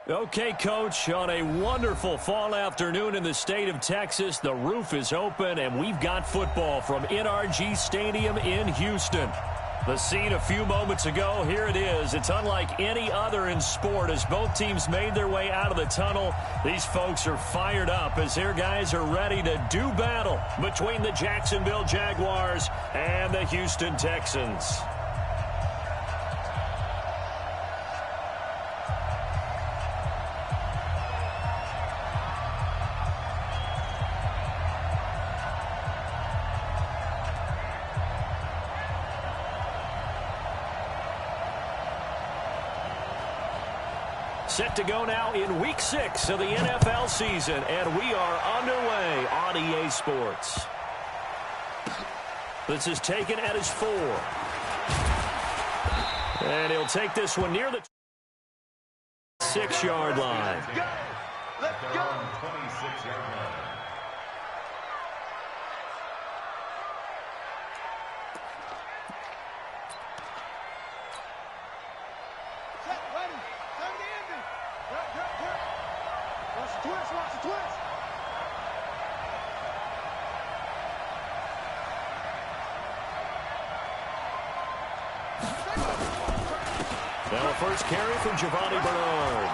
Okay, Coach, on a wonderful fall afternoon in the state of Texas, the roof is open, and we've got football from NRG Stadium in Houston. The scene a few moments ago, here it is. It's unlike any other in sport as both teams made their way out of the tunnel. These folks are fired up as their guys are ready to do battle between the Jacksonville Jaguars and the Houston Texans. Set to go now in Week 6 of the NFL season, and we are underway on EA Sports. This is taken at his 4. And he'll take this one near the 6-yard line. Let's go! Let's go! 26-yard line. Now a first carry from Giovanni Bernard.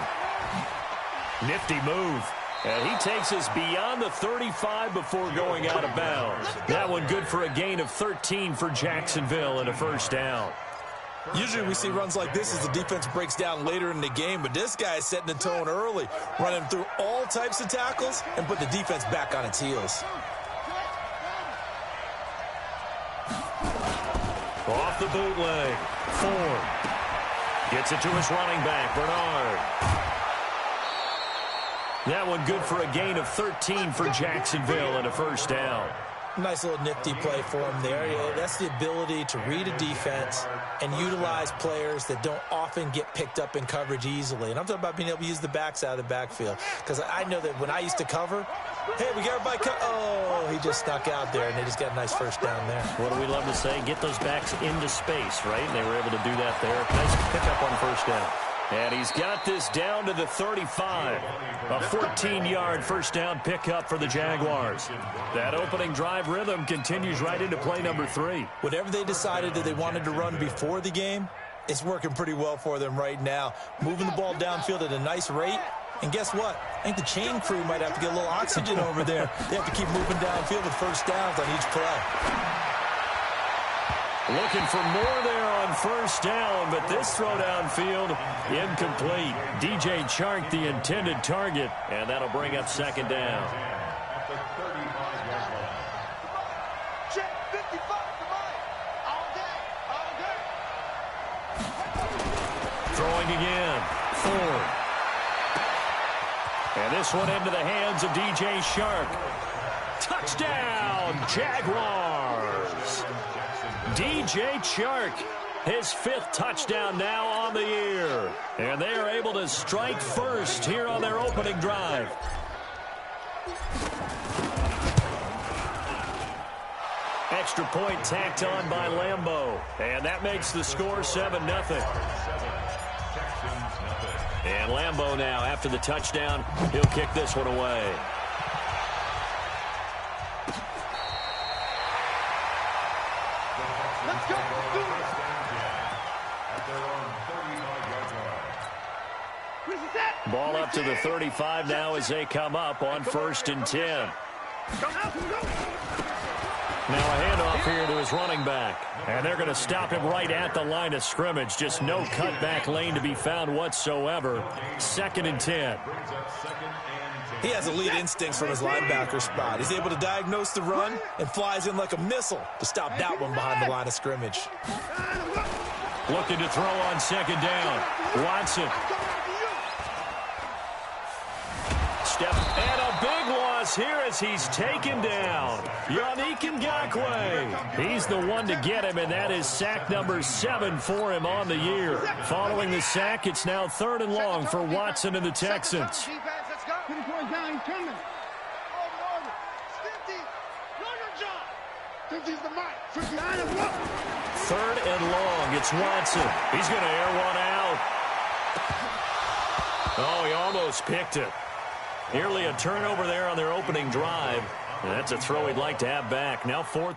Nifty move. And he takes us beyond the 35 before going out of bounds. That one good for a gain of 13 for Jacksonville and a first down. Usually we see runs like this as the defense breaks down later in the game, but this guy is setting the tone early, running through all types of tackles and put the defense back on its heels. Off the bootleg. Ford gets it to his running back, Bernard. That one good for a gain of 13 for Jacksonville and a first down. Nice little nifty play for him there. Yeah, that's the ability to read a defense and utilize players that don't often get picked up in coverage easily. And I'm talking about being able to use the backs out of the backfield. Because I know that when I used to cover, hey, we got everybody oh, he just snuck out there, and they just got a nice first down there. What do we love to say? Get those backs into space, right? And they were able to do that there. Nice pickup on first down. And he's got this down to the 35. A 14-yard first down pickup for the Jaguars. That opening drive rhythm continues right into play number 3. Whatever they decided that they wanted to run before the game, it's working pretty well for them right now. Moving the ball downfield at a nice rate. And guess what? I think the chain crew might have to get a little oxygen over there. They have to keep moving downfield with first downs on each play. Looking for more there on first down, but this throw downfield incomplete. DJ Chark, the intended target, and that'll bring up second down. Throwing again. Ford. And this one into the hands of DJ Chark. Touchdown, Jaguars. DJ Chark, his 5th touchdown now on the year. And they are able to strike first here on their opening drive. Extra point tacked on by Lambeau. And that makes the score 7-0. And Lambeau now, after the touchdown, he'll kick this one away. Let's go. Ball up to the 35 now as they come up on 1st and 10. Now a handoff here to his running back. And they're going to stop him right at the line of scrimmage. Just no cutback lane to be found whatsoever. 2nd and 10. He has elite instincts from his linebacker spot. He's able to diagnose the run and flies in like a missile to stop that one behind the line of scrimmage. Looking to throw on 2nd down. Watson. Step and a big loss here as he's taken down. Yannick Ngakoue. He's the one to get him, and that is sack number 7 for him on the year. Following the sack, it's now 3rd and long for Watson and the Texans. Third and long. It's Watson. He's going to air one out. Oh, he almost picked it. Nearly a turnover there on their opening drive. And that's a throw he'd like to have back. Now fourth.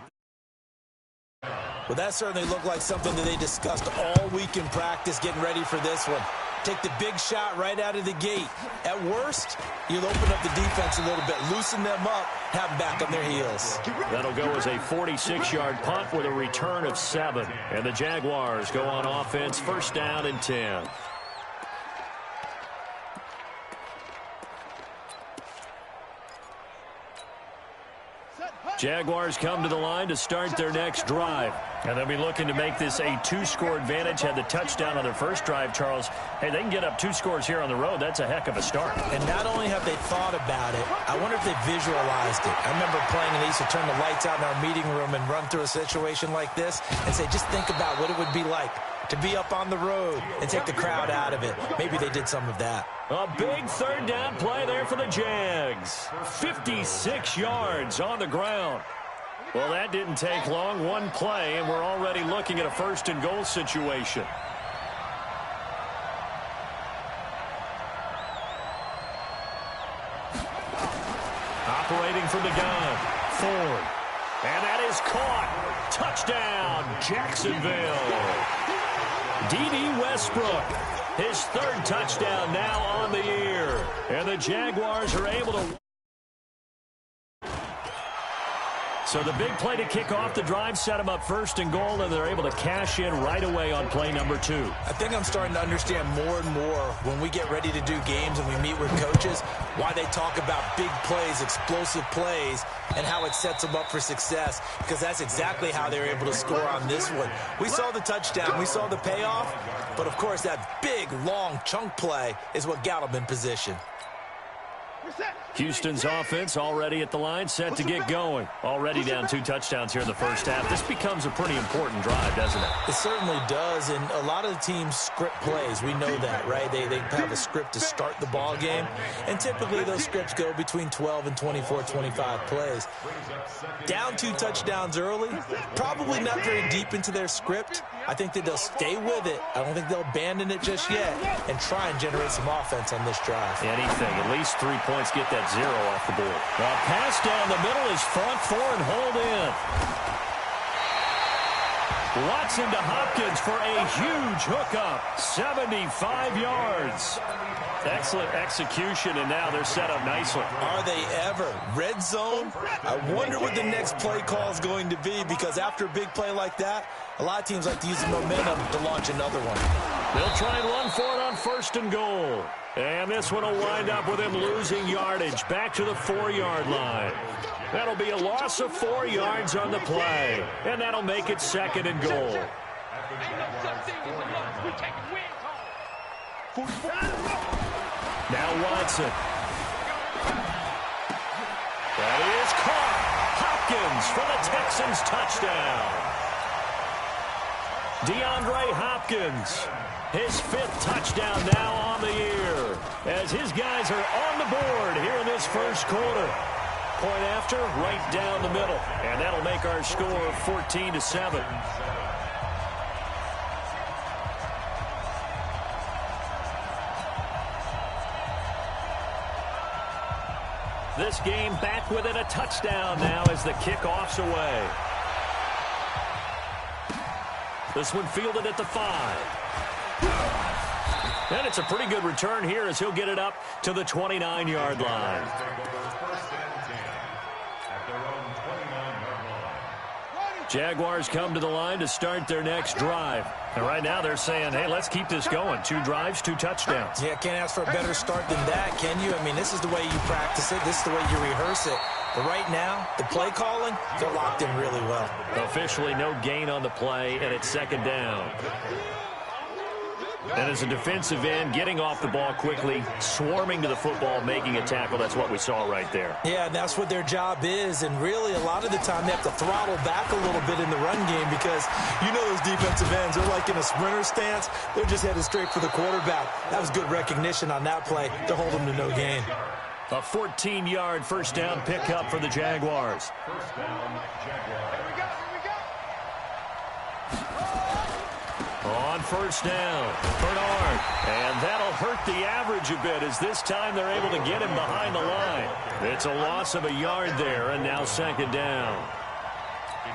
Well, that certainly looked like something that they discussed all week in practice, getting ready for this one. Take the big shot right out of the gate. At worst, you'll open up the defense a little bit, loosen them up, have them back on their heels. That'll go as a 46-yard punt with a return of 7. And the Jaguars go on offense, first down and 10. Jaguars come to the line to start their next drive. And they'll be looking to make this a 2-score advantage. Had the touchdown on their first drive, Charles. Hey, they can get up 2 scores here on the road. That's a heck of a start. And not only have they thought about it, I wonder if they visualized it. I remember playing and they used to turn the lights out in our meeting room and run through a situation like this and say, just think about what it would be like to be up on the road and take the crowd out of it. Maybe they did some of that. A big third down play there for the Jags. 56 yards on the ground. Well, that didn't take long. One play, and we're already looking at a first and goal situation. Operating from the gun. Ford. And that is caught. Touchdown, Jacksonville. D.D. Westbrook, his third touchdown now on the year. And the Jaguars are able to... So the big play to kick off the drive set them up first and goal, and they're able to cash in right away on play number 2. I think I'm starting to understand more and more when we get ready to do games and we meet with coaches why they talk about big plays, explosive plays, and how it sets them up for success, because that's exactly how they were able to score on this one. We saw the touchdown. We saw the payoff. But, of course, that big, long chunk play is what got them in position. Houston's offense already at the line, set to get going. Already down 2 touchdowns here in the first half. This becomes a pretty important drive, doesn't it? It certainly does, and a lot of the teams script plays. We know that, right? They have a script to start the ball game, and typically those scripts go between 12 and 24, 25 plays. Down 2 touchdowns early, probably not very deep into their script. I think that they'll stay with it. I don't think they'll abandon it just yet and try and generate some offense on this drive. Anything, at least 3 points, get that 0 off the board. A pass down the middle is front 4 and hold in. Watson to Hopkins for a huge hookup. 75 yards. Excellent execution, and now they're set up nicely. Are they ever? Red zone? I wonder what the next play call is going to be, because after a big play like that, a lot of teams like to use the momentum to launch another one. They'll try and run for it on first and goal. And this one will wind up with him losing yardage back to the 4-yard line. That'll be a loss of 4 yards on the play. And that'll make it second and goal. Now Watson. That is caught. Hopkins for the Texans touchdown. DeAndre Hopkins, his 5th touchdown now on the year, as his guys are on the board here in this first quarter. Point after, right down the middle, and that'll make our score 14-7. This game back within a touchdown now as the kickoff's away. This one fielded at the 5. And it's a pretty good return here as he'll get it up to the 29-yard line. Jaguars come to the line to start their next drive. And right now they're saying, hey, let's keep this going. 2 drives, 2 touchdowns. Yeah, can't ask for a better start than that, can you? I mean, this is the way you practice it. This is the way you rehearse it. But right now, the play calling, they're locked in really well. Officially no gain on the play, and it's second down. And as a defensive end, getting off the ball quickly, swarming to the football, making a tackle, that's what we saw right there. Yeah, and that's what their job is. And really, a lot of the time, they have to throttle back a little bit in the run game because you know those defensive ends, they're like in a sprinter stance. They're just headed straight for the quarterback. That was good recognition on that play to hold them to no gain. A 14-yard first down pickup for the Jaguars. On first down, Bernard. And that'll hurt the average a bit as this time they're able to get him behind the line. It's a loss of a yard there, and now second down.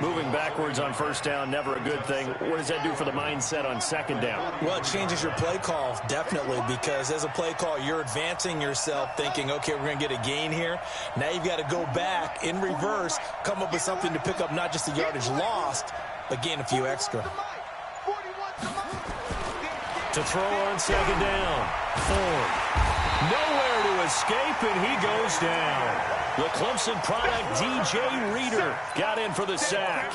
Moving backwards on first down, never a good thing. What does that do for the mindset on second down? Well, it changes your play call, definitely, because as a play call, you're advancing yourself thinking, okay, we're going to get a gain here. Now you've got to go back in reverse, come up with something to pick up not just the yardage lost, but gain a few extra. To throw on second down, Ford. Nowhere to escape, and he goes down. The Clemson product, DJ Reader, got in for the sack.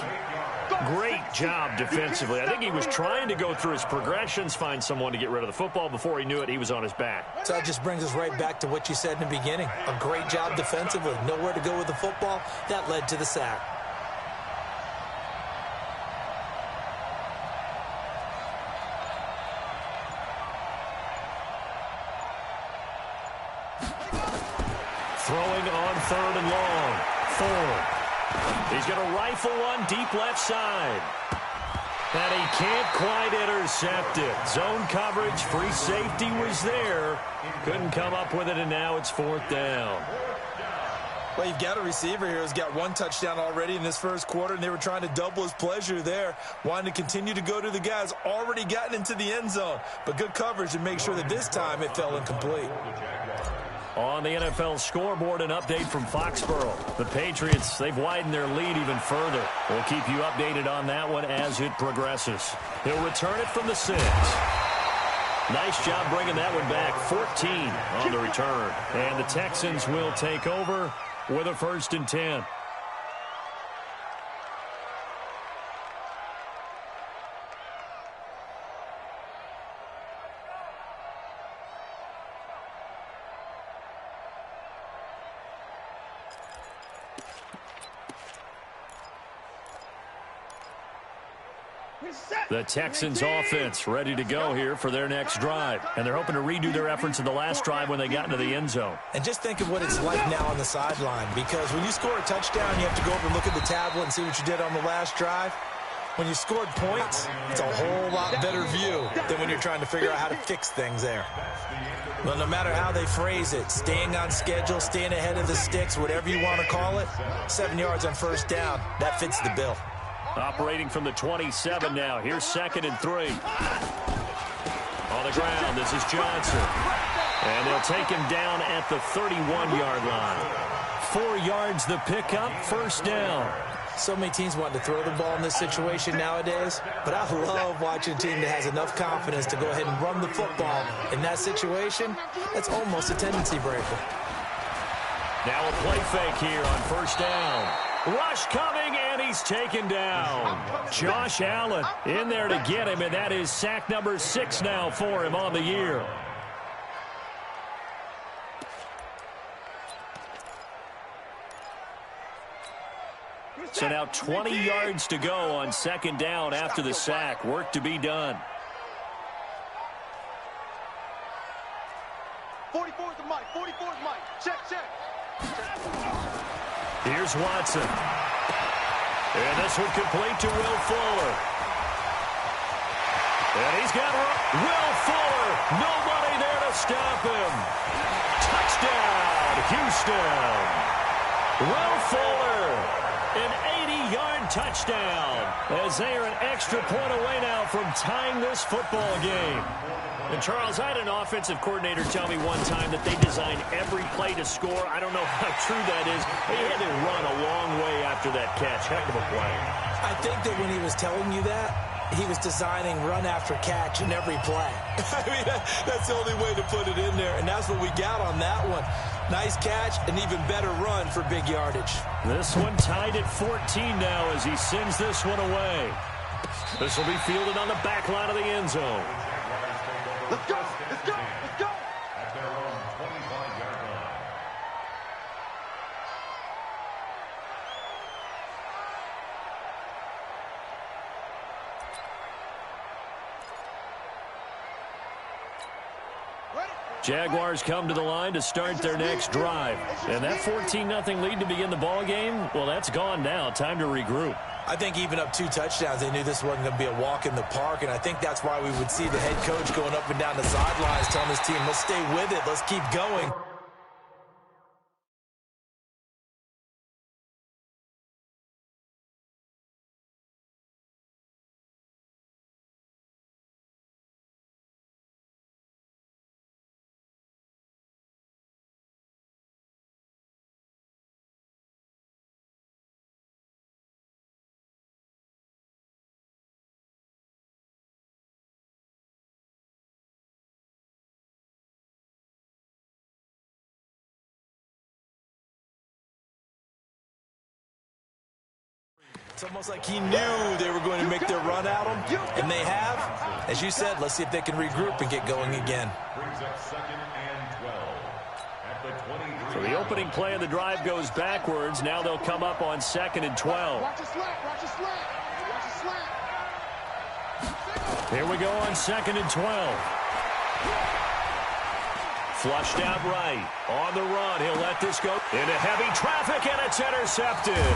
Great job defensively. I think he was trying to go through his progressions, find someone to get rid of the football. Before he knew it, he was on his back. So that just brings us right back to what you said in the beginning. A great job defensively. Nowhere to go with the football. That led to the sack. Throwing on third and long. Ford. He's going to rifle one deep left side. And he can't quite intercept it. Zone coverage, free safety was there. Couldn't come up with it, and now it's fourth down. Well, you've got a receiver here who's got one touchdown already in this first quarter, and they were trying to double his pleasure there, wanting to continue to go to the guys already gotten into the end zone. But good coverage to make sure that this time it fell incomplete. On the NFL scoreboard, an update from Foxborough. The Patriots, they've widened their lead even further. We'll keep you updated on that one as it progresses. He'll return it from the 6. Nice job bringing that one back. 14 on the return. And the Texans will take over with a 1st and 10. The Texans offense ready to go here for their next drive. And they're hoping to redo their efforts in the last drive when they got into the end zone. And just think of what it's like now on the sideline, because when you score a touchdown, you have to go over and look at the tablet and see what you did on the last drive. When you scored points, it's a whole lot better view than when you're trying to figure out how to fix things there. Well, no matter how they phrase it, staying on schedule, staying ahead of the sticks, whatever you want to call it, 7 yards on first down, that fits the bill. Operating from the 27 now. Here's 2nd and 3. On the ground, this is Johnson. And they'll take him down at the 31-yard line. 4 yards the pickup, first down. So many teams want to throw the ball in this situation nowadays, but I love watching a team that has enough confidence to go ahead and run the football. In that situation, that's almost a tendency breaker. Now a play fake here on first down. Rush coming, and he's taken down. Josh Allen in there to get him, and that is sack number 6 now for him on the year. So now 20 yards to go on second down after the sack. Work to be done. 44 is the mic. 44 is mic. Check, check. Here's Watson. And this one complete to Will Fuller. And he's got Will Fuller. Nobody there to stop him. Touchdown, Houston. Will Fuller, an 80-yard touchdown, as they are an extra point away now from tying this football game. And, Charles, I had an offensive coordinator tell me one time that they design every play to score. I don't know how true that is. They had to run a long way after that catch. Heck of a play. I think that when he was telling you that, he was designing run after catch in every play. I mean, that's the only way to put it in there, and that's what we got on that one. Nice catch, an even better run for big yardage. This one tied at 14 now as he sends this one away. This will be fielded on the back line of the end zone. Let's go. Let's go. Let's go. At their own 25-yard line. Jaguars come to the line to start their next drive. And that 14-0 lead to begin the ball game, well, that's gone now. Time to regroup. I think even up 2 touchdowns, they knew this wasn't going to be a walk in the park, and I think that's why we would see the head coach going up and down the sidelines telling his team, let's stay with it, let's keep going. It's almost like he knew they were going to make their run at him, and they have. As you said, let's see if they can regroup and get going again. Brings up 2nd and 12 at the 23. So the opening play of the drive goes backwards. Now they'll come up on 2nd and 12. Watch a slant, watch a slant, watch a slant. Here we go on 2nd and 12. Flushed out right. On the run, he'll let this go into heavy traffic, and it's intercepted.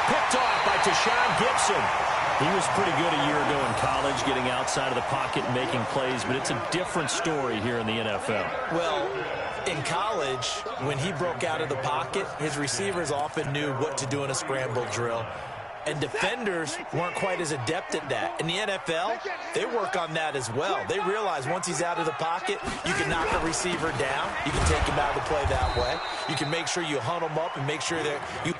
Picked off by Tashawn Gibson. He was pretty good a year ago in college, getting outside of the pocket and making plays, but it's a different story here in the NFL. Well, in college, when he broke out of the pocket, his receivers often knew what to do in a scramble drill, and defenders weren't quite as adept at that. In the NFL, they work on that as well. They realize once he's out of the pocket, you can knock a receiver down. You can take him out of the play that way. You can make sure you hunt him up and make sure that you...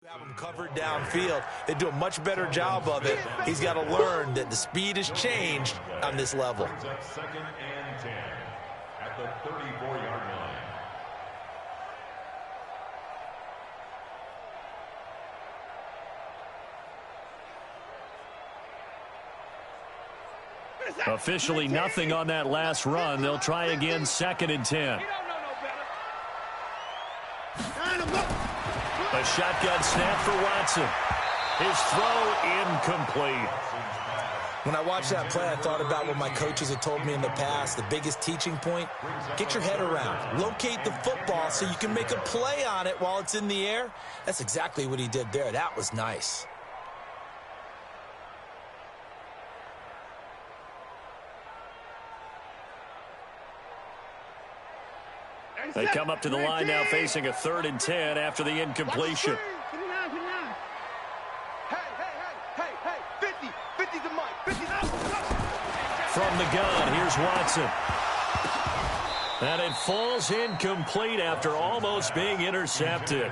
have him covered downfield. They do a much better job of it. He's got to learn that the speed has changed on this level. 2nd and 10 at the 34-yard line. Officially nothing on that last run. They'll try again 2nd and 10. A shotgun snap for Watson. His throw incomplete. When I watched that play, I thought about what my coaches had told me in the past. The biggest teaching point, get your head around. Locate the football so you can make a play on it while it's in the air. That's exactly what he did there. That was nice. They come up to the line now facing a 3rd and 10 after the incompletion. Hey, 50's the mic, 50's out. From the gun, here's Watson. And it falls incomplete after almost being intercepted.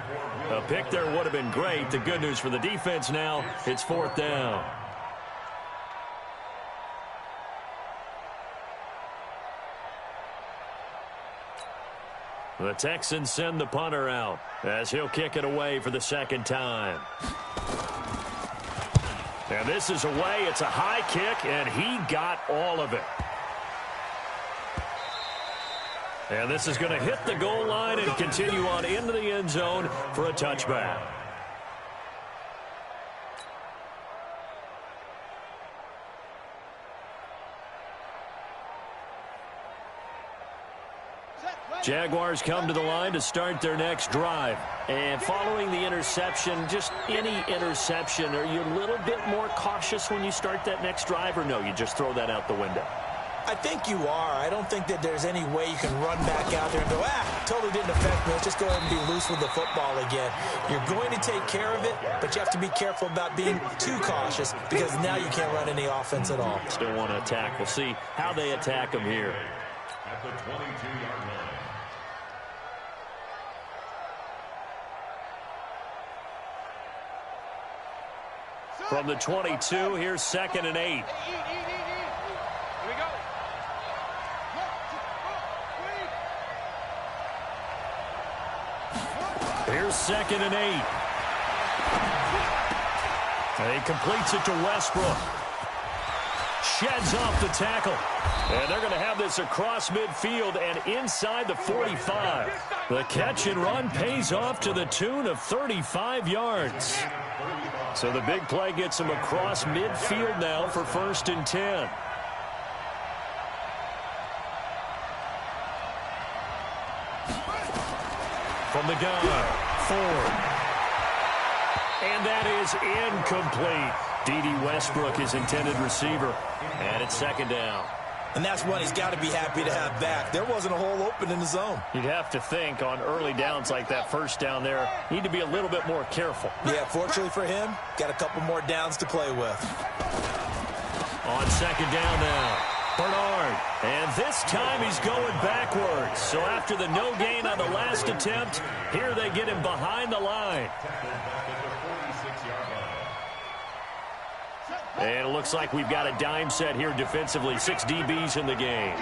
A pick there would have been great. The good news for the defense now, it's 4th down. The Texans send the punter out as he'll kick it away for the 2nd time. And this is away. It's a high kick, and he got all of it. And this is going to hit the goal line and continue on into the end zone for a touchback. Jaguars come to the line to start their next drive. And following the interception, just any interception, are you a little bit more cautious when you start that next drive, or no, you just throw that out the window? I think you are. I don't think that there's any way you can run back out there and go, totally didn't affect me. Let's just go ahead and be loose with the football again. You're going to take care of it, but you have to be careful about being too cautious because now you can't run any offense at all. Still want to attack. We'll see how they attack him here. At the 22-yard line. From the 22, here's 2nd and 8. Here we go. Here's 2nd and 8. And he completes it to Westbrook. Sheds off the tackle. And they're going to have this across midfield and inside the 45. The catch and run pays off to the tune of 35 yards. So the big play gets him across midfield now for 1st and 10. From the gun, Ford. And that is incomplete. D.D. Westbrook, his intended receiver. And it's 2nd down. And that's one he's got to be happy to have back. There wasn't a hole open in the zone. You'd have to think on early downs like that first down there, need to be a little bit more careful. Yeah, fortunately for him, got a couple more downs to play with. On 2nd down now, Bernard. And this time he's going backwards. So after the no gain on the last attempt, here they get him behind the line. And it looks like we've got a dime set here defensively. 6 DBs in the game.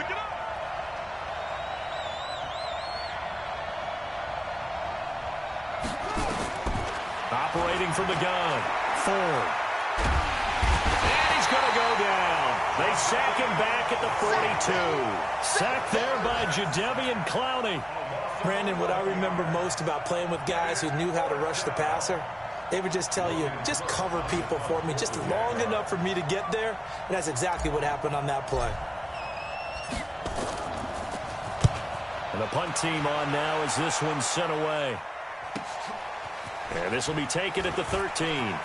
Operating from the gun, Ford. And he's going to go down. They sack him back at the 42. Sacked there by Jadeveon Clowney. Brandon, what I remember most about playing with guys who knew how to rush the passer, they would just tell you, just cover people for me, just long enough for me to get there. And that's exactly what happened on that play. And the punt team on now as this one's sent away. And this will be taken at the 13.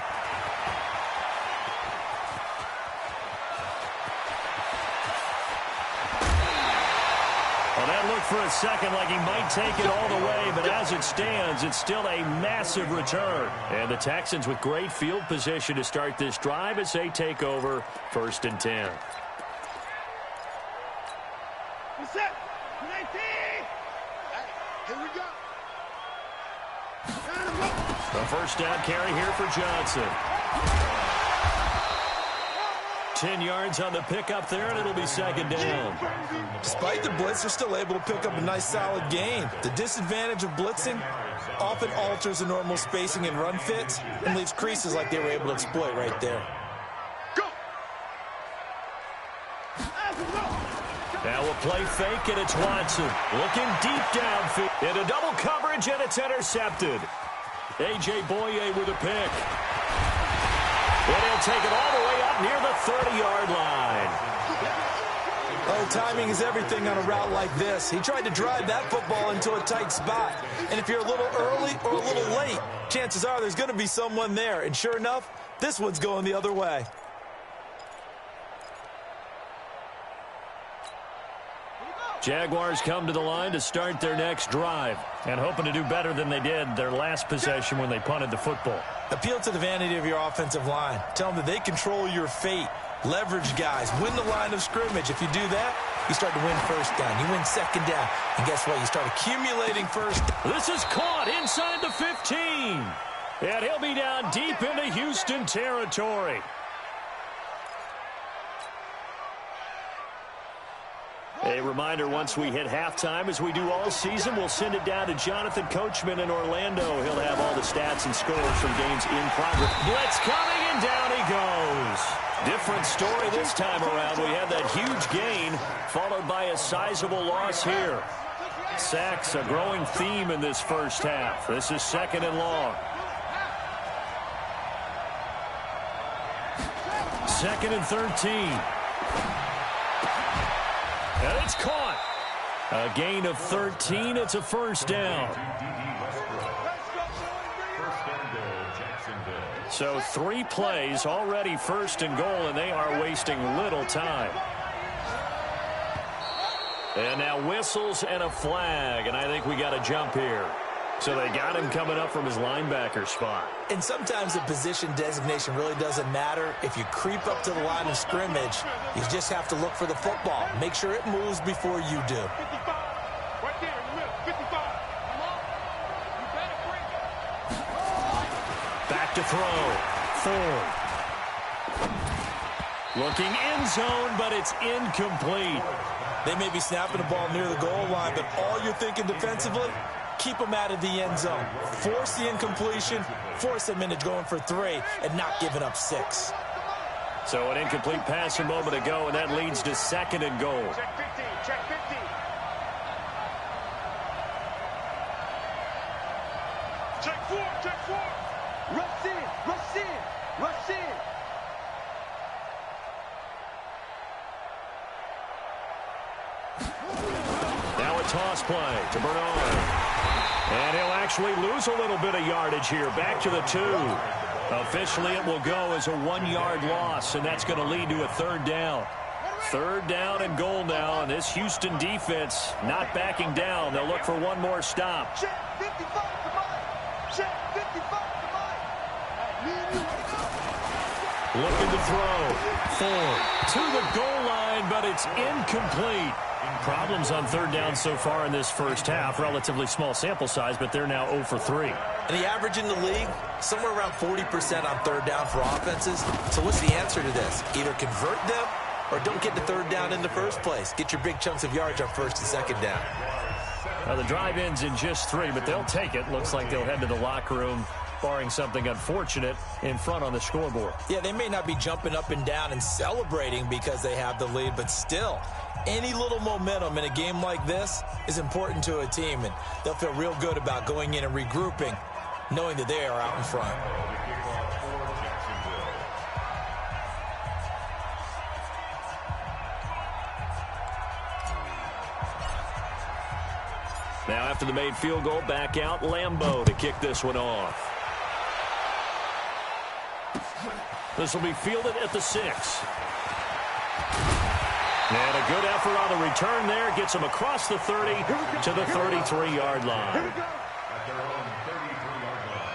Well, that looked for a second like he might take it all the way, but as it stands, it's still a massive return. And the Texans with great field position to start this drive as they take over 1st and 10. What's up? 19. Here we go. The first down carry here for Johnson. 10 yards on the pickup there, and it'll be 2nd down. Despite the blitz, they're still able to pick up a nice solid gain. The disadvantage of blitzing often alters the normal spacing and run fits and leaves creases like they were able to exploit right there. Now we'll play fake, and it's Watson. Looking deep downfield. Into double coverage, and it's intercepted. A.J. Boye with a pick. And he'll take it all the way up near the 30-yard line. Oh, timing is everything on a route like this. He tried to drive that football into a tight spot. And if you're a little early or a little late, chances are there's going to be someone there. And sure enough, this one's going the other way. Jaguars come to the line to start their next drive and hoping to do better than they did their last possession when they punted the football. Appeal to the vanity of your offensive line. Tell them that they control your fate. Leverage guys. Win the line of scrimmage. If you do that, you start to win 1st down. You win 2nd down. And guess what? You start accumulating first. This is caught inside the 15. And he'll be down deep into Houston territory. A reminder, once we hit halftime, as we do all season, we'll send it down to Jonathan Coachman in Orlando. He'll have all the stats and scores from games in progress. Blitz coming, and down he goes. Different story this time around. We had that huge gain, followed by a sizable loss here. Sacks, a growing theme in this first half. This is 2nd and long. 2nd and 13. And it's caught. A gain of 13. It's a 1st down. So 3 plays already 1st and goal, and they are wasting little time. And now whistles and a flag, and I think we got a jump here. So they got him coming up from his linebacker spot. And sometimes the position designation really doesn't matter. If you creep up to the line of scrimmage, you just have to look for the football. Make sure it moves before you do. 55. Right there in the middle. 55. Come on. You better bring it. Back to throw. Ford. Looking end zone, but it's incomplete. They may be snapping the ball near the goal line, but all you're thinking defensively, keep them out of the end zone. Force the incompletion, force them into going for 3, and not giving up 6. So an incomplete pass a moment ago, and that leads to 2nd and goal. Check 15. Check 15. Check 4. Check 4. Rush in. Rush in. Rush in. Now a toss play to Bernard. And he'll actually lose a little bit of yardage here. Back to the 2. Officially, it will go as a 1-yard loss, and that's going to lead to a 3rd down. 3rd down and goal now, and this Houston defense not backing down. They'll look for one more stop. Check 55 to Mike. Check 55 to Mike. Looking to throw. Ford to the goal line, but it's incomplete. Problems on 3rd down so far in this first half. Relatively small sample size, but they're now 0 for 3. And the average in the league, somewhere around 40% on 3rd down for offenses. So what's the answer to this? Either convert them or don't get to 3rd down in the first place. Get your big chunks of yards on 1st and 2nd down. Now the drive ends in just 3, but they'll take it. Looks like they'll head to the locker room, barring something unfortunate, in front on the scoreboard. Yeah, they may not be jumping up and down and celebrating because they have the lead, but still, any little momentum in a game like this is important to a team, and they'll feel real good about going in and regrouping, knowing that they are out in front. Now after the made field goal, back out Lambeau to kick this one off. This will be fielded at the 6. And a good effort on the return there. Gets him across the 30 to the 33-yard line. At their own 33-yard line.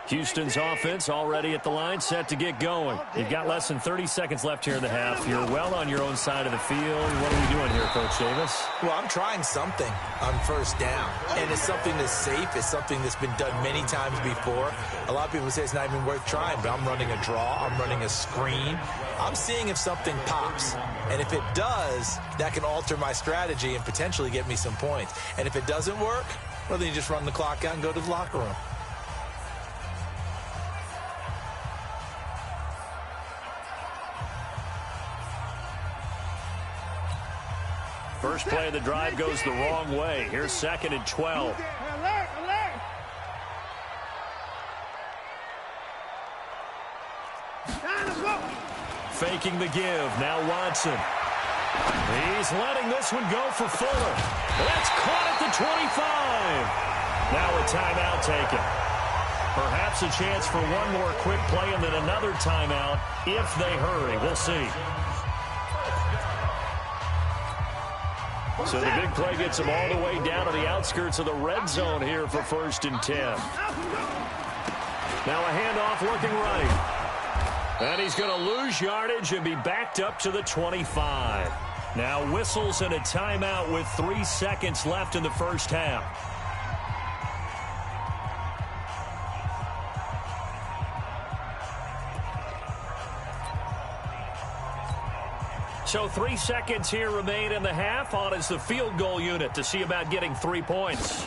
Houston's offense already at the line, set to get going. You've got less than 30 seconds left here in the half. You're well on your own side of the field. What are we doing here, Coach Davis? Well, I'm trying something on 1st down, and it's something that's safe. It's something that's been done many times before. A lot of people say it's not even worth trying, but I'm running a draw. I'm running a screen. I'm seeing if something pops, and if it does, that can alter my strategy and potentially get me some points. And if it doesn't work, well, then you just run the clock out and go to the locker room. First play of the drive goes the wrong way. Here's 2nd and 12. Faking the give. Now Watson. He's letting this one go for Fuller. That's caught at the 25. Now a timeout taken. Perhaps a chance for one more quick play and then another timeout if they hurry. We'll see. So the big play gets him all the way down to the outskirts of the red zone here for 1st and 10. Now a handoff looking right. And he's going to lose yardage and be backed up to the 25. Now whistles and a timeout with 3 seconds left in the first half. So 3 seconds here remain in the half. On is the field goal unit to see about getting 3 points.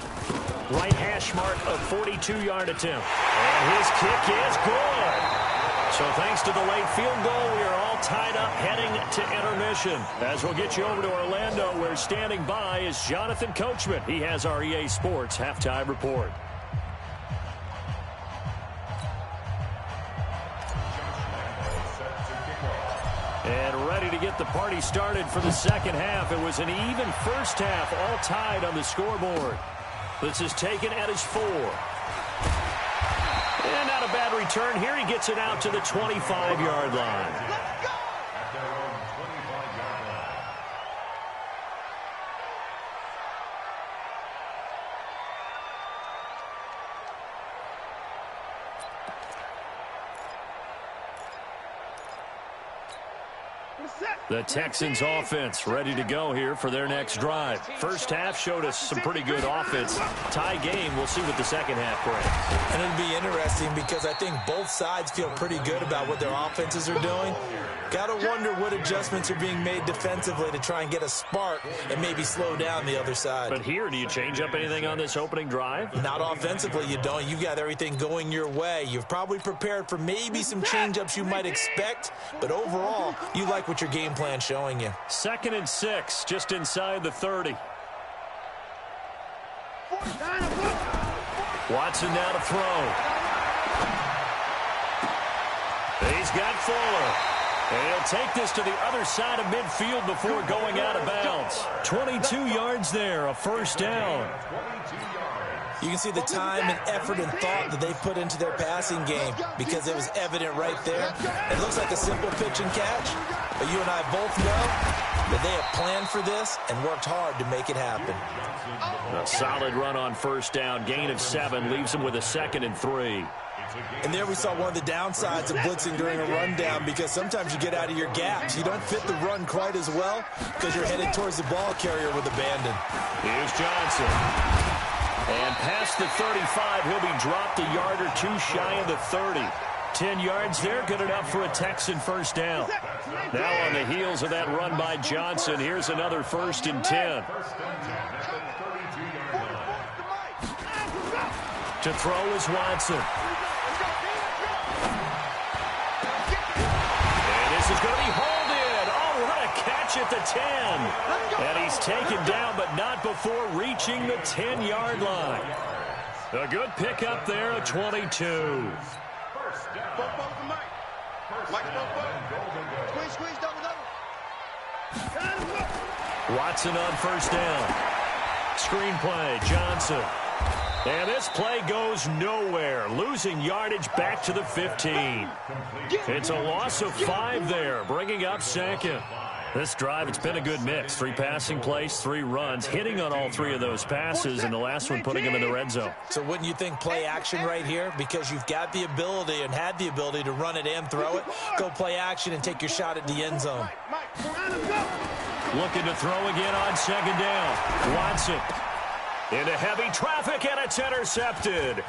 Right hash mark of 42-yard attempt. And his kick is good. So thanks to the late field goal, we are all tied up heading to intermission. As we'll get you over to Orlando, where standing by is Jonathan Coachman. He has our EA Sports halftime report. And ready to get the party started for the second half. It was an even first half, all tied on the scoreboard. This is taken at his 4. And not a bad return here. He gets it out to the 25-yard line. At their own 25-yard line. The Texans offense ready to go here for their next drive. First half showed us some pretty good offense. Tie game. We'll see what the second half brings. And it'll be interesting because I think both sides feel pretty good about what their offenses are doing. Got to wonder what adjustments are being made defensively to try and get a spark and maybe slow down the other side. But here, do you change up anything on this opening drive? Not offensively, you don't. You've got everything going your way. You've probably prepared for maybe some change-ups you might expect, but overall, you like what your game plan's showing you. 2nd and 6, just inside the 30. Watson now to throw. He's got Fuller. And he'll take this to the other side of midfield before going out of bounds. 22 yards there, a first down. You can see the time and effort and thought that they put into their passing game because it was evident right there. It looks like a simple pitch and catch, but you and I both know that they have planned for this and worked hard to make it happen. A solid run on first down, gain of 7, leaves them with a 2nd and 3. And there we saw one of the downsides of blitzing during a rundown because sometimes you get out of your gaps. You don't fit the run quite as well because you're headed towards the ball carrier with abandon. Here's Johnson. And past the 35, he'll be dropped a yard or 2 shy of the 30. 10 yards there, good enough for a Texan first down. Now on the heels of that run by Johnson, here's another 1st and 10. To throw is Watson. And this is going to be hauled in. Oh, what a catch at the 10. And he's taken down, but not before reaching the 10-yard line. A good pickup there, a 22. Watson on first down. Screen play, Johnson. And this play goes nowhere, losing yardage back to the 15. It's a loss of 5 there, bringing up 2nd. This drive, it's been a good mix. 3 passing plays, 3 runs, hitting on all 3 of those passes, and the last one putting them in the red zone. So wouldn't you think play action right here? Because you've got the ability and had the ability to run it and throw it. Go play action and take your shot at the end zone. Looking to throw again on 2nd down. Watson. Into heavy traffic, and it's intercepted.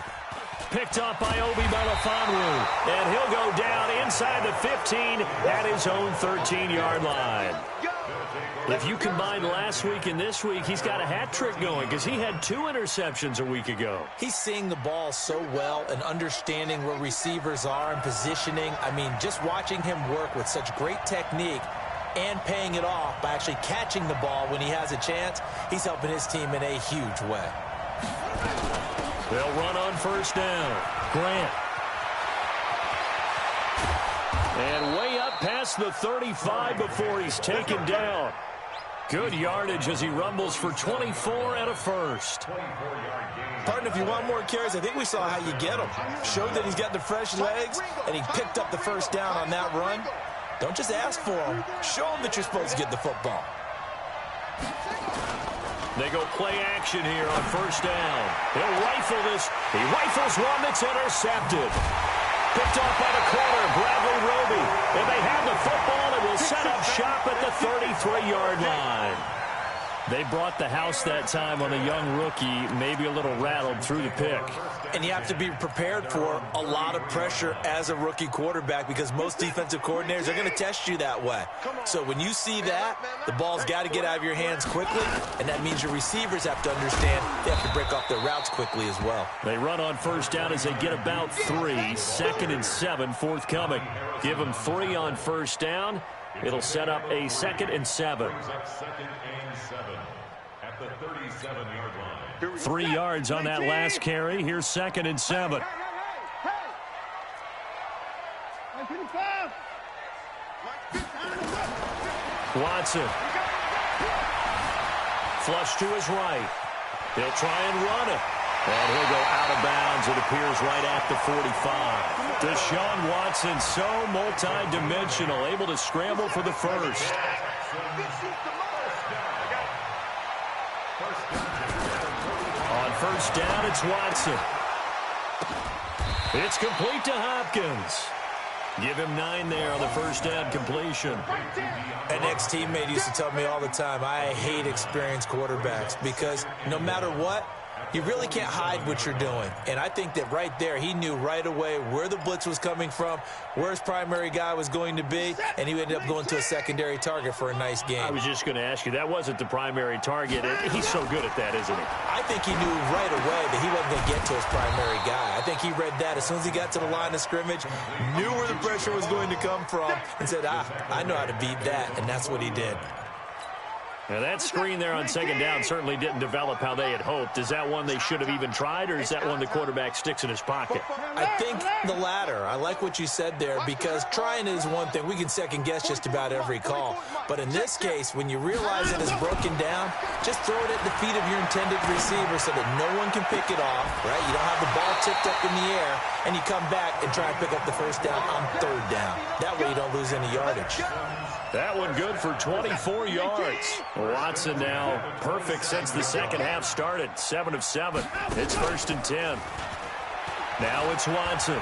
Picked up by Obi Melifonwu. And he'll go down inside the 15 at his own 13-yard line. If you combine last week and this week, he's got a hat trick going because he had 2 interceptions a week ago. He's seeing the ball so well and understanding where receivers are and positioning. I mean, just watching him work with such great technique and paying it off by actually catching the ball when he has a chance, he's helping his team in a huge way. They'll run on first down. Grant. And way up past the 35 before he's taken down. Good yardage as he rumbles for 24 and a first. Partner, if you want more carries, I think we saw how you get him. Showed that he's got the fresh legs, and he picked up the first down on that run. Don't just ask for him. Show him that you're supposed to get the football. They go play action here on first down. He'll rifle this. He rifles one that's intercepted. Picked off by the corner, Bradley Roby. And they have the football and will set up shop at the 33-yard line. They brought the house that time on a young rookie, maybe a little rattled through the pick. And you have to be prepared for a lot of pressure as a rookie quarterback because most defensive coordinators are going to test you that way. So when you see that, the ball's got to get out of your hands quickly, and that means your receivers have to understand they have to break off their routes quickly as well. They run on first down as they get about 3. 2nd and 7 forthcoming. Give them 3 on first down. It'll set up a 2nd and 7. At the 37-yard line. 3 yards on that last carry. Here's 2nd and 7. Watson. Flush to his right. They'll try and run it. And he'll go out of bounds, it appears, right at the 45. Deshaun Watson, so multi-dimensional, able to scramble for the first. On first down, it's Watson. It's complete to Hopkins. Give him 9 there on the first down completion. An ex-teammate used to tell me all the time, I hate experienced quarterbacks because no matter what, you really can't hide what you're doing. And I think that right there, he knew right away where the blitz was coming from, where his primary guy was going to be, and he ended up going to a secondary target for a nice game. I was just going to ask you, that wasn't the primary target. He's so good at that, isn't he? I think he knew right away that he wasn't going to get to his primary guy. I think he read that as soon as he got to the line of scrimmage, knew where the pressure was going to come from, and said, I know how to beat that, and that's what he did. Now, that screen there on second down certainly didn't develop how they had hoped. Is that one they should have even tried, or is that one the quarterback sticks in his pocket? I think the latter. I like what you said there because trying is one thing. We can second-guess just about every call. But in this case, when you realize it is broken down, just throw it at the feet of your intended receiver so that no one can pick it off, right? You don't have the ball tipped up in the air, and you come back and try and pick up the first down on third down. That way you don't lose any yardage. That one good for 24 yards. Watson now perfect since the second half started. 7 of 7. It's first and 10. Now it's Watson.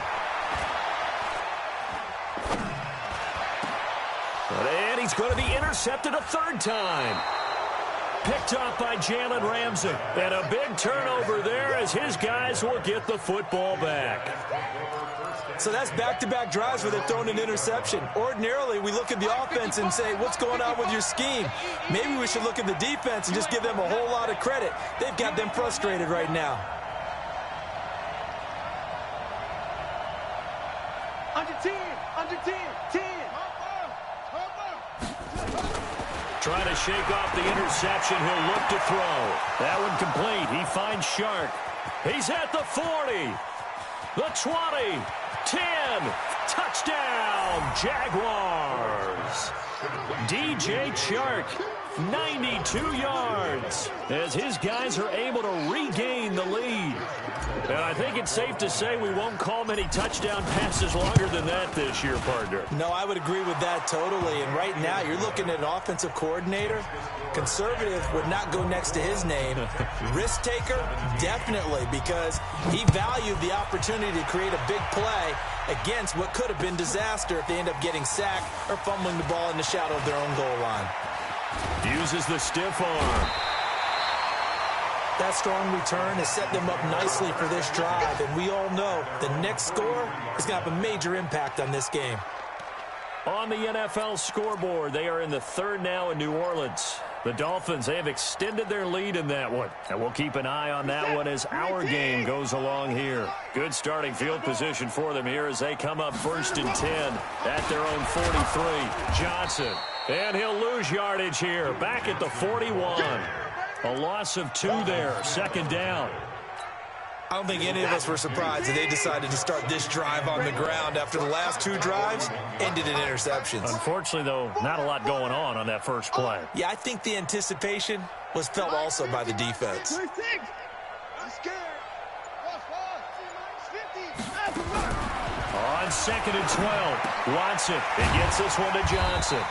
And he's going to be intercepted a third time. Picked up by Jalen Ramsey. And a big turnover there as his guys will get the football back. So that's back-to-back drives where they're throwing an interception. Ordinarily, we look at the offense and say, what's going on with your scheme? Maybe we should look at the defense and just give them a whole lot of credit. They've got them frustrated right now. Under 10, 10. Trying to shake off the interception. He'll look to throw. That one complete. He finds Shark. He's at the 40. The 20. 10. Touchdown, Jaguars. DJ Chark, 92 yards, as his guys are able to regain the lead. And I think it's safe to say we won't call many touchdown passes longer than that this year, partner. No, I would agree with that totally. And right now, you're looking at an offensive coordinator. Conservative would not go next to his name. Risk taker, definitely, because he valued the opportunity to create a big play against what could have been disaster if they end up getting sacked or fumbling the ball in the shadow of their own goal line. Uses the stiff arm. That strong return has set them up nicely for this drive, and we all know the next score is going to have a major impact on this game. On the NFL scoreboard, they are in the third now in New Orleans. The Dolphins, they have extended their lead in that one. And we'll keep an eye on that one as our game goes along here. Good starting field position for them here as they come up first and 10 at their own 43. Johnson, and he'll lose yardage here. Back at the 41. A loss of 2 there, second down. I don't think any of us were surprised that they decided to start this drive on the ground after the last 2 drives ended in interceptions. Unfortunately, though, not a lot going on that first play. Yeah, I think the anticipation was felt also by the defense. On second and 12, Watson. He gets this one to Johnson.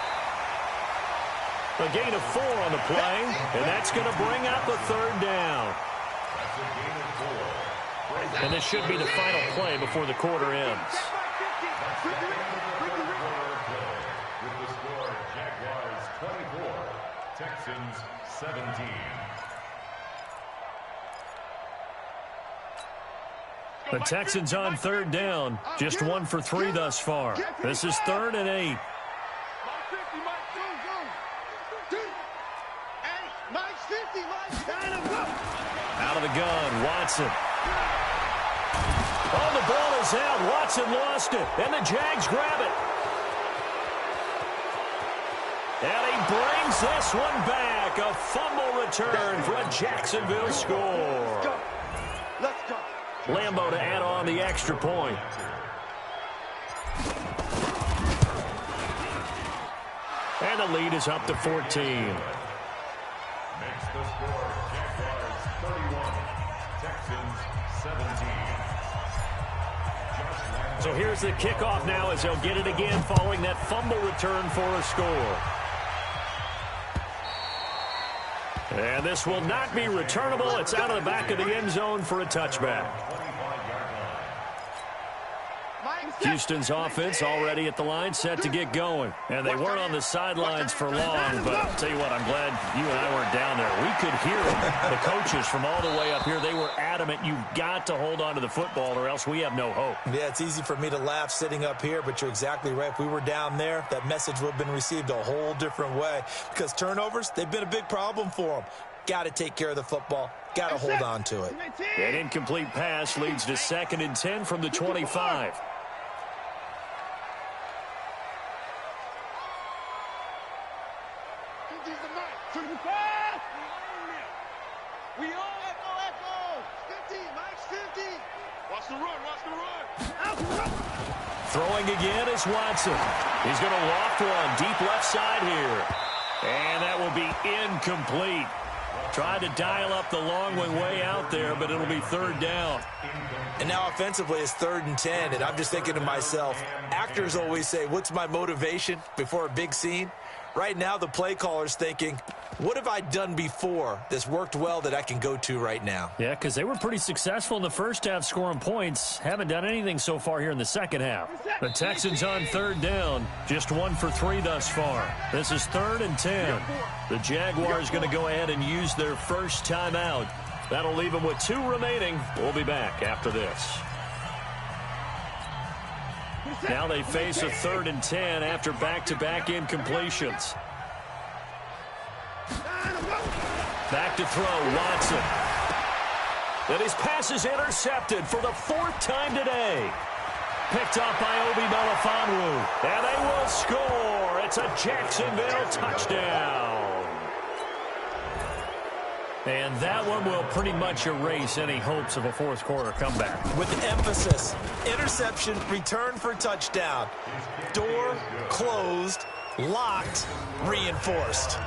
A gain of 4 on the play, and that's going to bring out the third down. And this should be the final play before the quarter ends. With the score, Jaguars 24, Texans 17. The Texans on third down, just 1 for 3 thus far. This is 3rd and 8. Out of the gun, Watson. Oh, the ball is out. Watson lost it, and the Jags grab it. And he brings this one back. A fumble return for a Jacksonville score. Let's go. Lambo to add on the extra point. And the lead is up to 14. Makes the score, Jaguars 31, So here's the kickoff now as they'll get it again following that fumble return for a score. And this will not be returnable. It's out of the back of the end zone for a touchback. Houston's offense already at the line, set to get going. And they weren't on the sidelines for long, but I'll tell you what, I'm glad you and I weren't down there. We could hear the coaches from all the way up here. They were adamant, you've got to hold on to the football or else we have no hope. Yeah, it's easy for me to laugh sitting up here, but you're exactly right. If we were down there, that message would have been received a whole different way. Because turnovers, they've been a big problem for them. Got to take care of the football. Got to hold on to it. An incomplete pass leads to 2nd and 10 from the 25. Throwing again is Watson. He's going to loft one deep left side here. And that will be incomplete. Tried to dial up the long one way out there, but it'll be 3rd down. And now offensively it's 3rd and 10, and I'm just thinking to myself, actors always say, what's my motivation before a big scene? Right now the play caller's thinking, what have I done before that's worked well that I can go to right now? Yeah, because they were pretty successful in the first half scoring points. Haven't done anything so far here in the second half. The Texans on 3rd down. Just 1 for 3 thus far. This is 3rd and 10. The Jaguars going to go ahead and use their first timeout. That'll leave them with 2 remaining. We'll be back after this. Now they face a 3rd and 10 after back-to-back incompletions. Back to throw, Watson. And his pass is intercepted for the 4th time today. Picked up by Obi Melifonwu. And they will score. It's a Jacksonville touchdown. And that one will pretty much erase any hopes of a 4th quarter comeback. With emphasis, interception, return for touchdown. Door closed, locked, reinforced.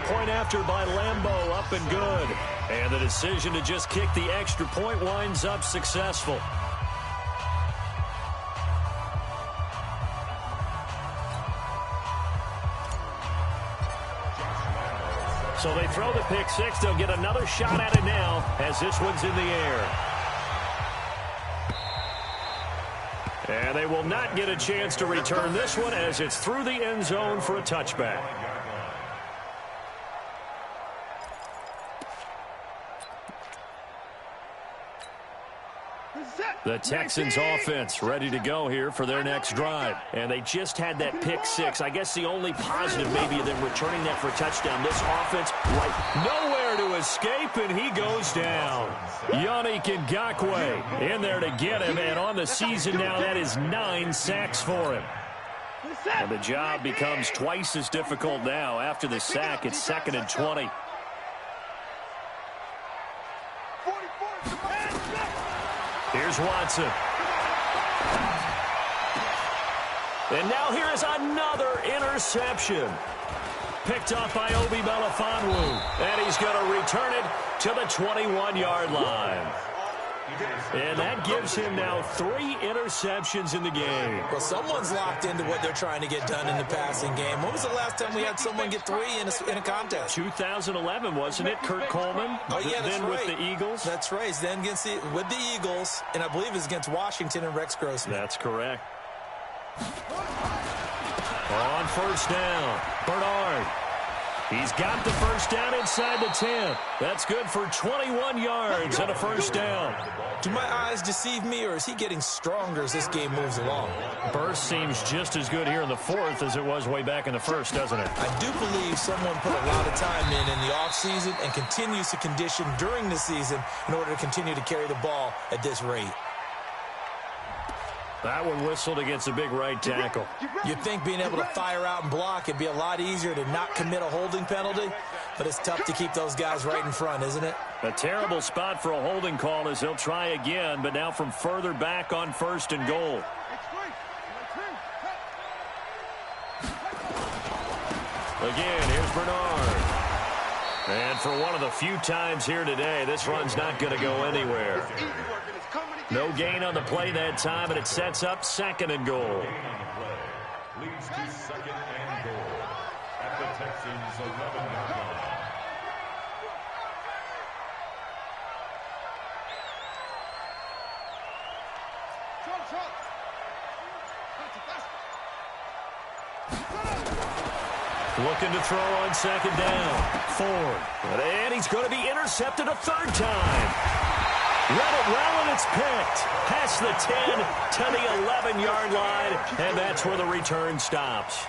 Point after by Lambeau, up and good. And the decision to just kick the extra point winds up successful. So they throw the pick 6. They'll get another shot at it now as this one's in the air. And they will not get a chance to return this one as it's through the end zone for a touchback. The Texans offense ready to go here for their next drive. And they just had that pick 6. I guess the only positive maybe of them returning that for a touchdown. This offense, like nowhere to escape, and he goes down. Yannick Ngakoue in there to get him. And on the season now, that is 9 sacks for him. And the job becomes twice as difficult now. After the sack, it's 2nd and 20. Here's Watson. And now here is another interception. Picked up by Obi Melifonwu. And he's going to return it to the 21-yard line. And that gives him now 3 interceptions in the game. Well, someone's locked into what they're trying to get done in the passing game. When was the last time we had someone get 3 in a contest? 2011, wasn't it? Kurt Coleman. Oh, yeah, that's then right. With the Eagles. That's right. Then with the Eagles, and I believe it's against Washington and Rex Grossman. That's correct. On 1st down, Bernard. He's got the 1st down inside the 10. That's good for 21 yards and a 1st down. Do my eyes deceive me, or is he getting stronger as this game moves along? Burst seems just as good here in the 4th as it was way back in the 1st, doesn't it? I do believe someone put a lot of time in the offseason and continues to condition during the season in order to continue to carry the ball at this rate. That one whistled against a big right tackle. You'd think being able to fire out and block would be a lot easier to not commit a holding penalty, but it's tough to keep those guys right in front, isn't it? A terrible spot for a holding call as he'll try again, but now from further back on 1st and goal. Again, here's Bernard. And for one of the few times here today, this run's not going to go anywhere. No gain on the play that time, and it sets up 2nd and goal. Gain on the play leads to 2nd and goal at the Texans' 11-yard line. Looking to throw on 2nd down. Ford. And he's going to be intercepted a 3rd time. Read it well, and it's picked. Past the 10 to the 11-yard line, and that's where the return stops.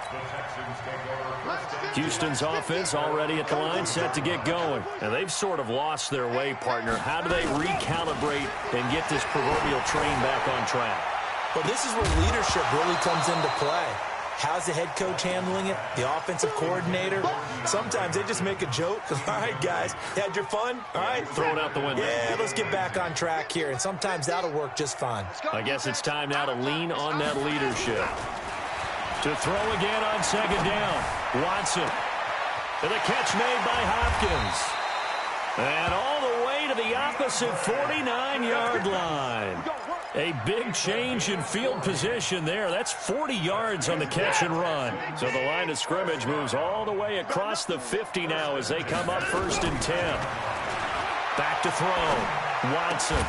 Houston's offense already at the line, set to get going. And they've sort of lost their way, partner. How do they recalibrate and get this proverbial train back on track? Well, this is where leadership really comes into play. How's the head coach handling it? The offensive coordinator? Sometimes they just make a joke. All right, guys, you had your fun? All right. Throw it out the window. Yeah, let's get back on track here. And sometimes that'll work just fine. I guess it's time now to lean on that leadership. To throw again on 2nd down. Watson. And the catch made by Hopkins. And all the way to the opposite 49-yard line. A big change in field position there. That's 40 yards on the catch and run. So the line of scrimmage moves all the way across the 50 now as they come up 1st and 10. Back to throw. Watson.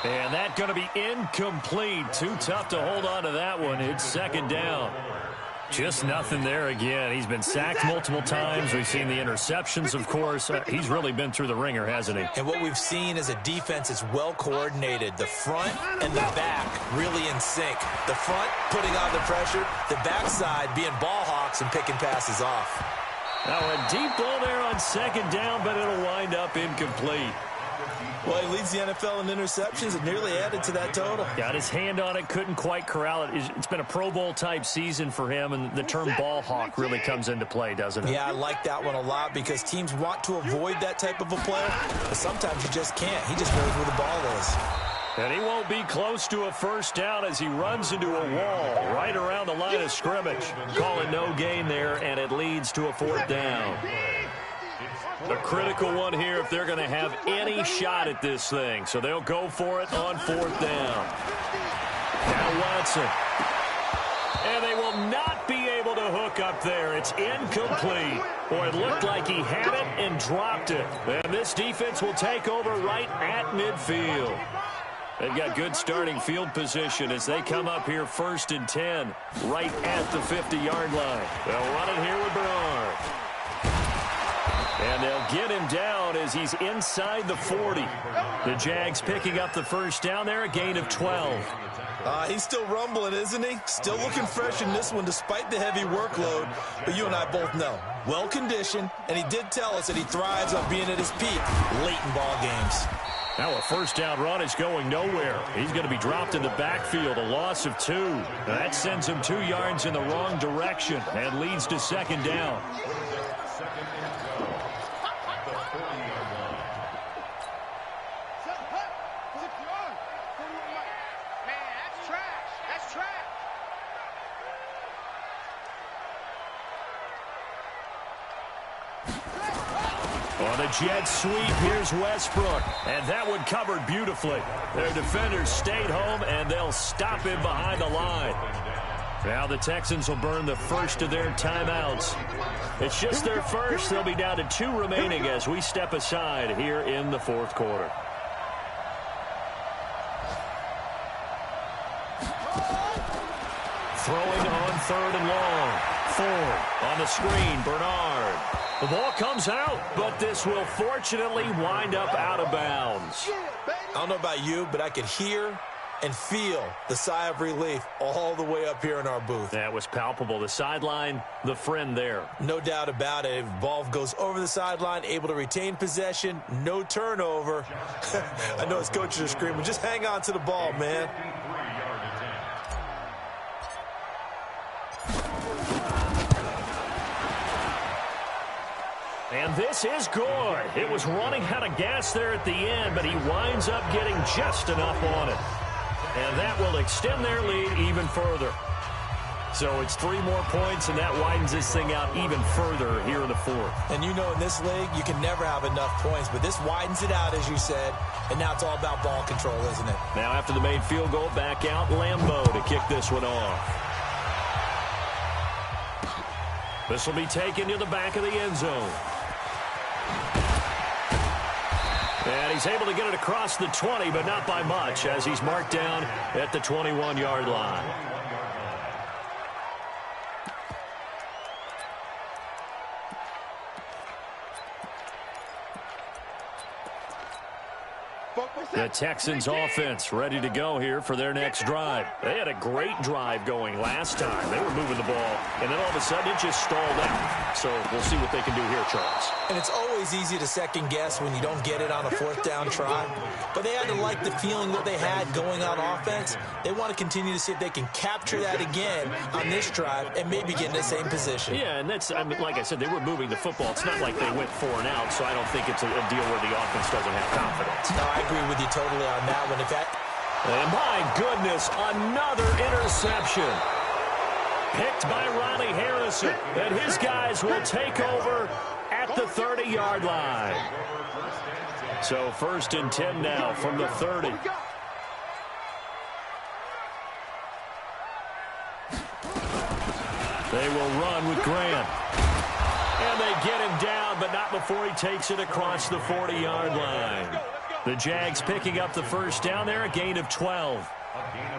And that's going to be incomplete. Too tough to hold on to that one. It's 2nd down. Just nothing there again. He's been sacked multiple times. We've seen the interceptions, of course. He's really been through the ringer, hasn't he? And what we've seen is a defense that's well coordinated. The front and the back really in sync. The front putting on the pressure. The backside being ball hawks and picking passes off. Now a deep ball there on 2nd down, but it'll wind up incomplete. Well, he leads the NFL in interceptions and nearly added to that total. Got his hand on it, couldn't quite corral it. It's been a Pro Bowl-type season for him, and the term ball hawk really comes into play, doesn't it? Yeah, I like that one a lot because teams want to avoid that type of a player, but sometimes you just can't. He just knows where the ball is. And he won't be close to a 1st down as he runs into a wall right around the line of scrimmage. Call it no gain there, and it leads to a 4th down. A critical one here if they're going to have any shot at this thing. So they'll go for it on 4th down. Now Watson. And they will not be able to hook up there. It's incomplete. Boy, it looked like he had it and dropped it. And this defense will take over right at midfield. They've got good starting field position as they come up here 1st and 10, right at the 50-yard line. They'll run it here with Bernard. And they'll get him down as he's inside the 40. The Jags picking up the 1st down there, a gain of 12. He's still rumbling, isn't he? Still looking fresh in this one despite the heavy workload. But you and I both know, well-conditioned, and he did tell us that he thrives on being at his peak late in ball games. Now a 1st down run is going nowhere. He's going to be dropped in the backfield, a loss of 2. Now that sends him 2 yards in the wrong direction and leads to 2nd down. On the jet sweep, here's Westbrook. And that one covered beautifully. Their defenders stayed home, and they'll him behind the line. Now the Texans will burn the first of their timeouts. It's just their first. They'll be down to 2 remaining as we step aside here in the 4th quarter. Throwing on 3rd and long. Ford on the screen, Bernard. The ball comes out, but this will fortunately wind up out of bounds. I don't know about you, but I could hear and feel the sigh of relief all the way up here in our booth. That was palpable. The sideline, the friend there. No doubt about it. Ball goes over the sideline, able to retain possession, no turnover. I know his coaches are screaming, just hang on to the ball, man. And this is good. It was running out of gas there at the end, but he winds up getting just enough on it. And that will extend their lead even further. So it's 3 more points, and that widens this thing out even further here in the 4th. And you know in this league, you can never have enough points, but this widens it out, as you said, and now it's all about ball control, isn't it? Now after the made field goal, back out Lambeau to kick this one off. This will be taken to the back of the end zone. And he's able to get it across the 20, but not by much, as he's marked down at the 21-yard line. The Texans offense ready to go here for their next drive. They had a great drive going last time. They were moving the ball, and then all of a sudden it just stalled out. So we'll see what they can do here, Charles. And it's always easy to second guess when you don't get it on a 4th down try. But they had to like the feeling that they had going on offense. They want to continue to see if they can capture that again on this drive and maybe get in the same position. Yeah, and that's, I mean, like I said, they were moving the football. It's not like they went 4 and out, so I don't think it's a deal where the offense doesn't have confidence. No, I agree with you totally on that one. In fact, and my goodness, another interception. Picked by Ronnie Harrison, and his guys will take over at the 30-yard line. So 1st and 10 now from the 30. They will run with Grant. And they get him down, but not before he takes it across the 40-yard line. The Jags picking up the 1st down there, a gain of 12.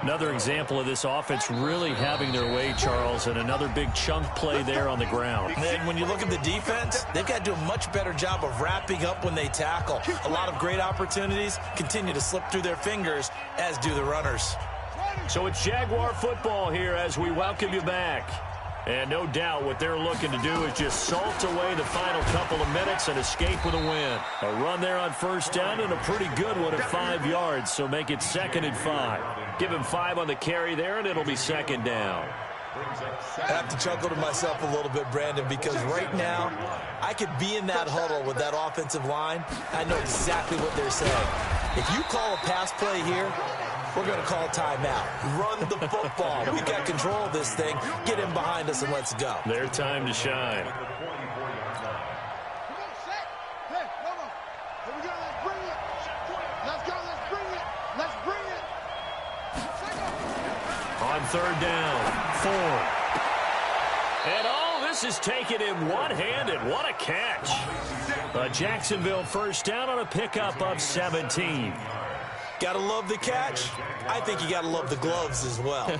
Another example of this offense really having their way, Charles, and another big chunk play there on the ground. And when you look at the defense, they've got to do a much better job of wrapping up when they tackle. A lot of great opportunities continue to slip through their fingers, as do the runners. So it's Jaguar football here as we welcome you back. And no doubt what they're looking to do is just salt away the final couple of minutes and escape with a win. A run there on 1st down and a pretty good one at 5 yards, so make it 2nd and 5. Give him 5 on the carry there, and it'll be 2nd down. I have to chuckle to myself a little bit, Brandon, because right now I could be in that huddle with that offensive line. I know exactly what they're saying. If you call a pass play here, we're going to call a timeout. Run the football. We got control of this thing. Get in behind us and let's go. Their time to shine. On 3rd down, 4. And this is taken in one-handed. What a catch. A Jacksonville 1st down on a pickup of 17. Gotta love the catch. I think you gotta love the gloves as well.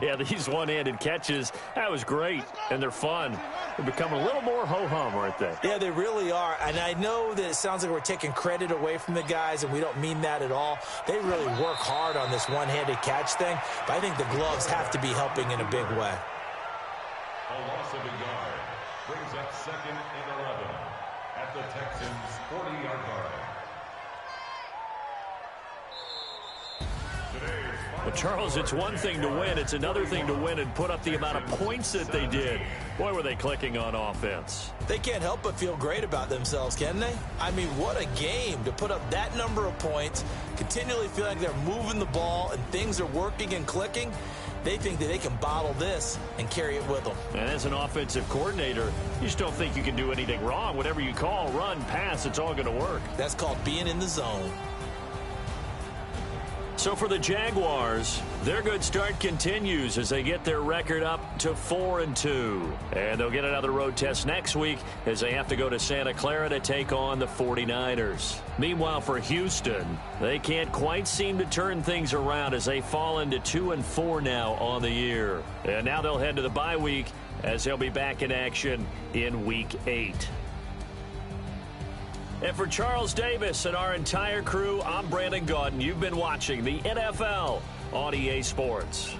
Yeah, these one-handed catches, that was great, and they're fun. They're becoming a little more ho-hum, aren't they? Yeah, they really are, and I know that it sounds like we're taking credit away from the guys, and we don't mean that at all. They really work hard on this one-handed catch thing, but I think the gloves have to be helping in a big way. A loss of a yard brings up 2nd and 11 at the Texans' 40-yard line. Well, Charles, it's one thing to win. It's another thing to win and put up the amount of points that they did. Boy, were they clicking on offense. They can't help but feel great about themselves, can they? I mean, what a game to put up that number of points, continually feel like they're moving the ball and things are working and clicking. They think that they can bottle this and carry it with them. And as an offensive coordinator, you just don't think you can do anything wrong. Whatever you call, run, pass, it's all going to work. That's called being in the zone. So for the Jaguars, their good start continues as they get their record up to 4-2. And they'll get another road test next week as they have to go to Santa Clara to take on the 49ers. Meanwhile, for Houston, they can't quite seem to turn things around as they fall into 2-4 now on the year. And now they'll head to the bye week as they'll be back in action in Week 8. And for Charles Davis and our entire crew, I'm Brandon Gaudin. You've been watching the NFL on EA Sports.